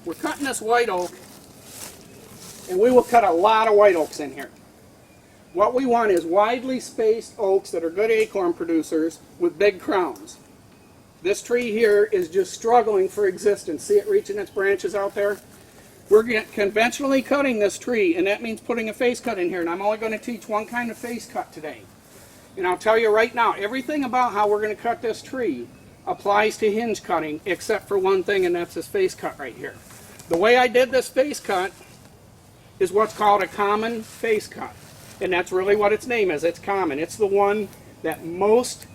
We're cutting this white oak, and we will cut a lot of white oaks in here. What we want is widely spaced oaks that are good acorn producers with big crowns. This tree here is just struggling for existence. See it reaching its branches out there? We're conventionally cutting this tree, and that means putting a face cut in here. And I'm only going to teach one kind of face cut today. And I'll tell you right now, everything about how we're going to cut this tree applies to hinge cutting, except for one thing, and that's this face cut right here. The way I did this face cut is what's called a common face cut. And that's really what its name is. It's common. It's the one that most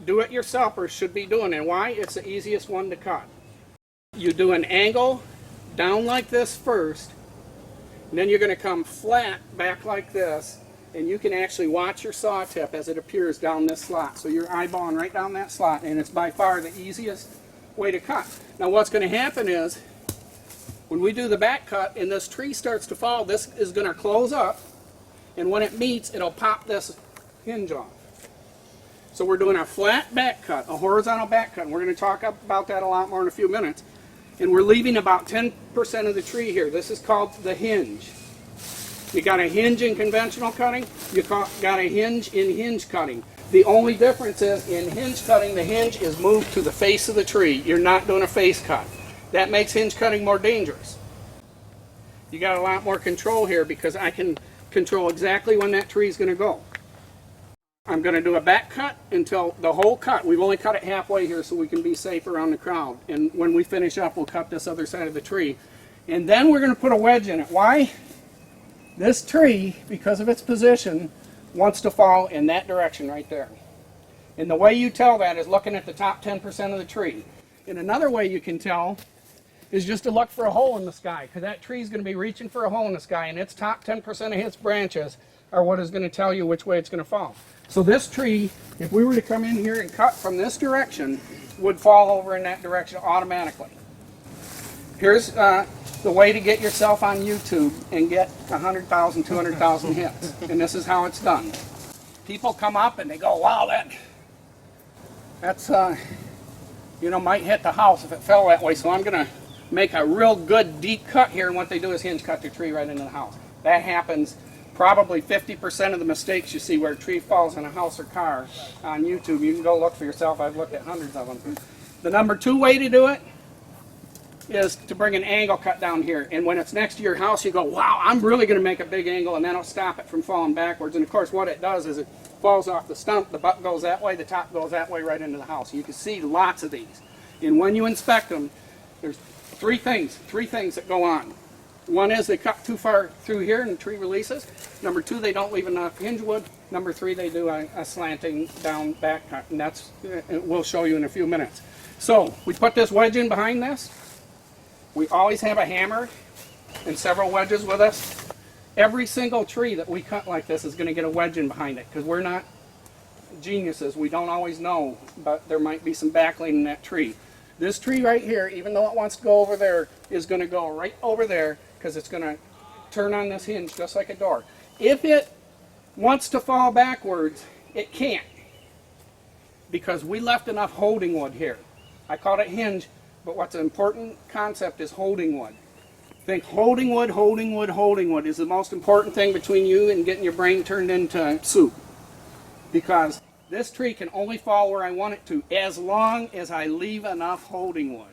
do-it-yourselfers should be doing. And why? It's the easiest one to cut. You do an angle down like this first, and then you're going to come flat back like this, and you can actually watch your saw tip as it appears down this slot. So you're eyeballing right down that slot, and it's by far the easiest way to cut. Now what's going to happen is, when we do the back cut and this tree starts to fall, this is going to close up, and when it meets, it'll pop this hinge off. So we're doing a flat back cut, a horizontal back cut, and we're going to talk about that a lot more in a few minutes. And we're leaving about 10% of the tree here. This is called the hinge. You got a hinge in conventional cutting, you got a hinge in hinge cutting. The only difference is in hinge cutting, the hinge is moved to the face of the tree. You're not doing a face cut. That makes hinge cutting more dangerous. You got a lot more control here because I can control exactly when that tree is going to go. I'm going to do a back cut until the whole cut. We've only cut it halfway here so we can be safe around the crowd. And when we finish up, we'll cut this other side of the tree. And then we're going to put a wedge in it. Why? This tree, because of its position, wants to fall in that direction right there. And the way you tell that is looking at the top 10% of the tree. And another way you can tell is just to look for a hole in the sky, because that tree is going to be reaching for a hole in the sky, and its top 10% of its branches are what is going to tell you which way it's going to fall. So this tree, if we were to come in here and cut from this direction, would fall over in that direction automatically. Here's the way to get yourself on YouTube and get 100,000, 200,000 hits. And this is how it's done. People come up and they go, wow, that's you know, might hit the house if it fell that way. So I'm going to make a real good deep cut here. And what they do is hinge cut the tree right into the house. That happens probably 50% of the mistakes you see where a tree falls in a house or car on YouTube. You can go look for yourself. I've looked at hundreds of them. The number 2 way to do it is to bring an angle cut down here. And when it's next to your house, you go, wow, I'm really going to make a big angle, and then it'll stop it from falling backwards. And of course, what it does is it falls off the stump, the butt goes that way, the top goes that way right into the house. You can see lots of these. And when you inspect them, there's three things that go on. One is they cut too far through here and the tree releases. Number 2, they don't leave enough hinge wood. Number 3, they do a slanting down back cut, and that's we'll show you in a few minutes. So we put this wedge in behind this. We always have a hammer and several wedges with us. Every single tree that we cut like this is going to get a wedge in behind it, because we're not geniuses. We don't always know, but there might be some backlight in that tree. This tree right here, even though it wants to go over there, is going to go right over there, because it's going to turn on this hinge just like a door. If it wants to fall backwards, it can't, because we left enough holding wood here. I called it hinge, but what's an important concept is holding wood. Think holding wood, holding wood, holding wood is the most important thing between you and getting your brain turned into soup. Because this tree can only fall where I want it to as long as I leave enough holding wood.